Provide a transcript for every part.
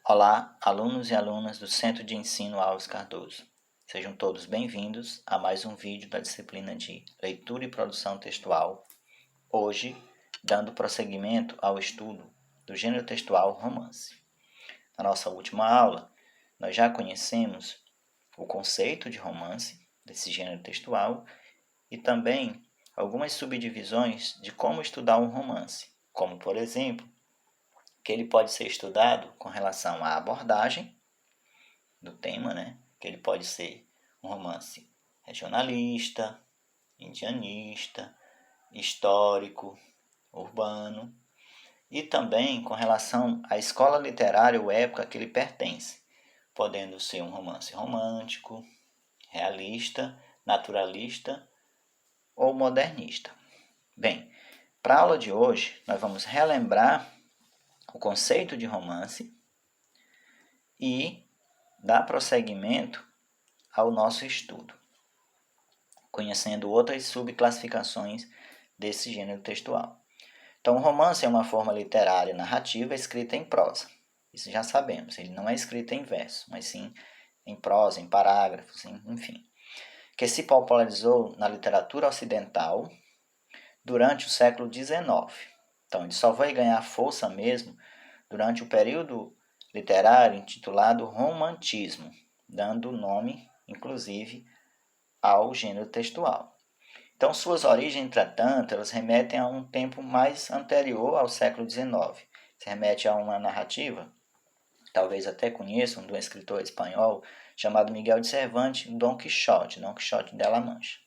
Olá, alunos e alunas do Centro de Ensino Alves Cardoso. Sejam todos bem-vindos a mais um vídeo da disciplina de Leitura e Produção Textual, hoje dando prosseguimento ao estudo do gênero textual romance. Na nossa última aula, nós já conhecemos o conceito de romance, desse gênero textual, e também algumas subdivisões de como estudar um romance, como, por exemplo, que ele pode ser estudado com relação à abordagem do tema, que ele pode ser um romance regionalista, indianista, histórico, urbano, e também com relação à escola literária ou época que ele pertence, podendo ser um romance romântico, realista, naturalista ou modernista. Bem, para a aula de hoje, nós vamos relembrar o conceito de romance e dar prosseguimento ao nosso estudo, conhecendo outras subclassificações desse gênero textual. Então, o romance é uma forma literária narrativa escrita em prosa. Isso já sabemos, ele não é escrito em verso, mas sim em prosa, em parágrafos, enfim. Que se popularizou na literatura ocidental durante o século XIX. Então, ele só vai ganhar força mesmo durante o período literário intitulado Romantismo, dando nome, inclusive, ao gênero textual. Então, suas origens, entretanto, elas remetem a um tempo mais anterior ao século XIX. Se remete a uma narrativa, talvez até conheçam, de um escritor espanhol chamado Miguel de Cervantes, Dom Quixote de la Mancha.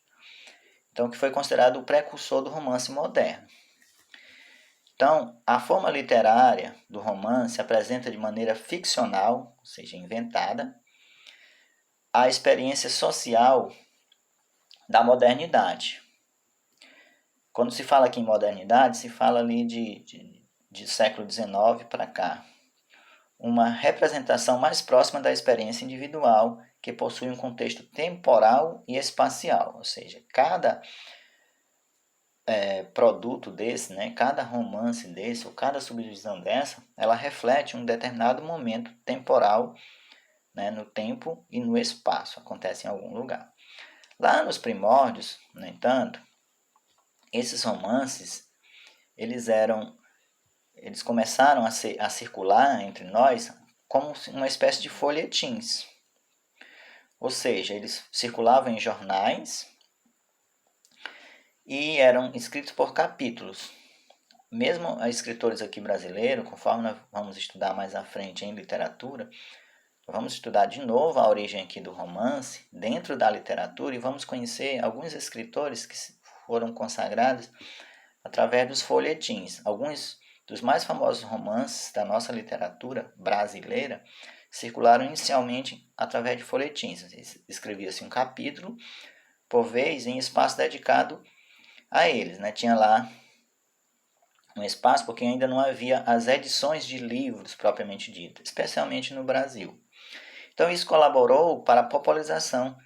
Então, que foi considerado o precursor do romance moderno. Então, a forma literária do romance apresenta de maneira ficcional, ou seja, inventada, a experiência social da modernidade. Quando se fala aqui em modernidade, se fala ali de século XIX para cá. Uma representação mais próxima da experiência individual, que possui um contexto temporal e espacial, ou seja, cada produto desse, cada romance desse, ou cada subdivisão dessa, ela reflete um determinado momento temporal, no tempo e no espaço, acontece em algum lugar. Lá nos primórdios, no entanto, esses romances, eles começaram a circular entre nós como uma espécie de folhetins. Ou seja, eles circulavam em jornais e eram escritos por capítulos. Mesmo escritores aqui brasileiros, conforme nós vamos estudar mais à frente em literatura, vamos estudar de novo a origem aqui do romance dentro da literatura e vamos conhecer alguns escritores que foram consagrados através dos folhetins. Alguns dos mais famosos romances da nossa literatura brasileira circularam inicialmente através de folhetins. Escrevia-se um capítulo por vez em espaço dedicado a eles. Tinha lá um espaço porque ainda não havia as edições de livros propriamente ditas, especialmente no Brasil. Então isso colaborou para a popularização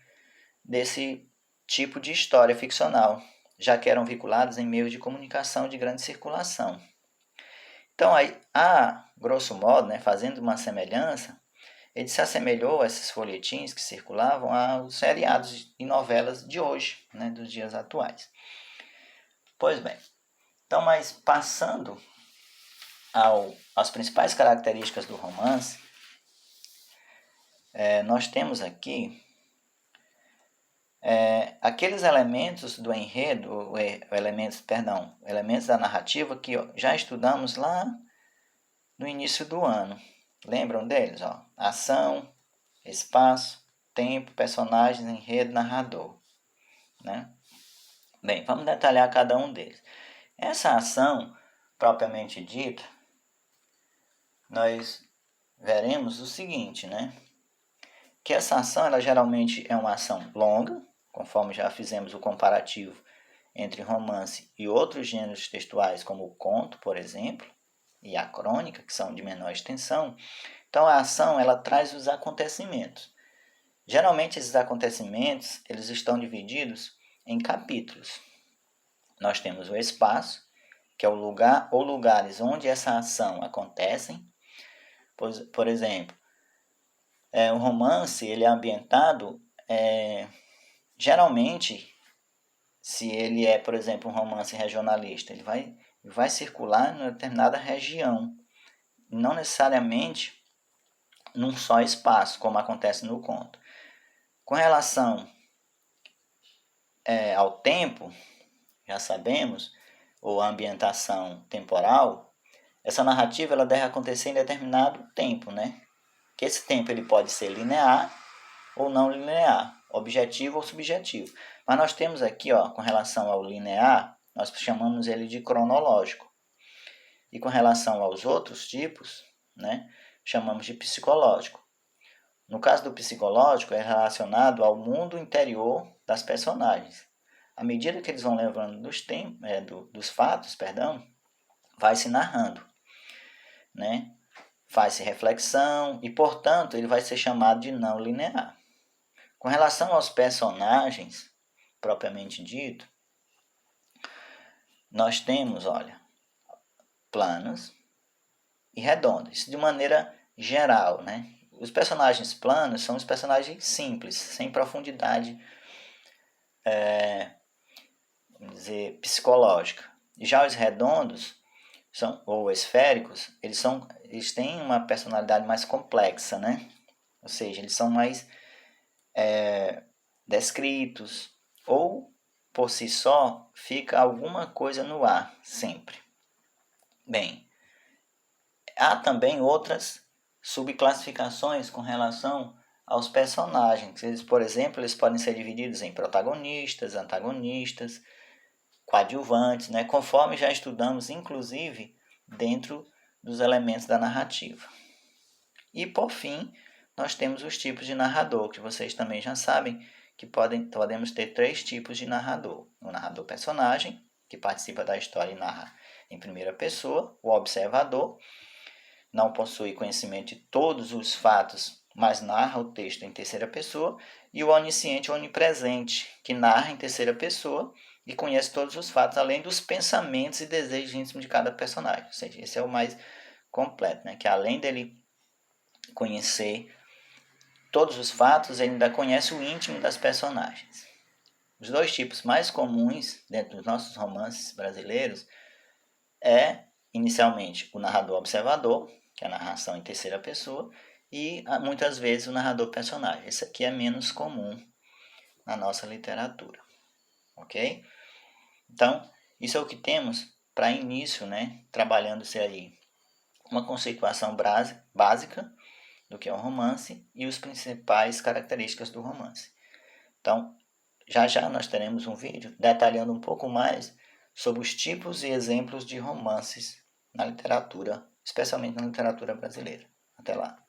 desse tipo de história ficcional, já que eram vinculados em meios de comunicação de grande circulação. Então, a grosso modo, fazendo uma semelhança, ele se assemelhou a esses folhetins que circulavam aos seriados e novelas de hoje, dos dias atuais. Pois bem, então, mas passando às principais características do romance, nós temos aqui aqueles elementos do enredo, elementos da narrativa que já estudamos lá no início do ano. Lembram deles? Ação, espaço, tempo, personagens, enredo, narrador. Bem, vamos detalhar cada um deles. Essa ação, propriamente dita, nós veremos o seguinte, que essa ação ela geralmente é uma ação longa, conforme já fizemos o comparativo entre romance e outros gêneros textuais, como o conto, por exemplo, e a crônica, que são de menor extensão. Então, a ação ela traz os acontecimentos. Geralmente, esses acontecimentos eles estão divididos em capítulos. Nós temos o espaço, que é o lugar ou lugares onde essa ação acontece. Por exemplo, um romance ele é ambientado, geralmente, se ele é, por exemplo, um romance regionalista, ele vai circular em uma determinada região, não necessariamente num só espaço, como acontece no conto. Com relação ao tempo, já sabemos, ou a ambientação temporal, essa narrativa ela deve acontecer em determinado tempo, né? Que esse tempo ele pode ser linear ou não linear, objetivo ou subjetivo. Mas nós temos aqui, ó, com relação ao linear, nós chamamos ele de cronológico. E com relação aos outros tipos, né, chamamos de psicológico. No caso do psicológico, é relacionado ao mundo interior das personagens. À medida que eles vão lembrando dos fatos, vai se narrando, né? Faz-se reflexão e, portanto, ele vai ser chamado de não linear. Com relação aos personagens, propriamente dito, nós temos, olha, planos e redondos. Isso de maneira geral, né? Os personagens planos são os personagens simples, sem profundidade, vamos dizer, psicológica. E já os redondos, ou esféricos, eles têm uma personalidade mais complexa, né? Ou seja, eles são mais descritos, ou por si só fica alguma coisa no ar sempre. Bem, há também outras subclassificações com relação aos personagens. Eles, por exemplo, eles podem ser divididos em protagonistas, antagonistas, coadjuvantes, né? Conforme já estudamos, inclusive, dentro dos elementos da narrativa. E, por fim, nós temos os tipos de narrador, que vocês também já sabem que podemos ter 3 tipos de narrador. O narrador personagem, que participa da história e narra em primeira pessoa. O observador, não possui conhecimento de todos os fatos, mas narra o texto em terceira pessoa. E o onisciente ou onipresente, que narra em terceira pessoa e conhece todos os fatos, além dos pensamentos e desejos íntimos de cada personagem. Ou seja, esse é o mais completo, né? Que além dele conhecer todos os fatos, ele ainda conhece o íntimo das personagens. Os 2 tipos mais comuns dentro dos nossos romances brasileiros é, inicialmente, o narrador observador, que é a narração em terceira pessoa, e muitas vezes o narrador personagem. Esse aqui é menos comum na nossa literatura, ok? Então, isso é o que temos para início, né? Trabalhando-se aí uma conceituação básica do que é um romance e as principais características do romance. Então, já nós teremos um vídeo detalhando um pouco mais sobre os tipos e exemplos de romances na literatura, especialmente na literatura brasileira. Até lá!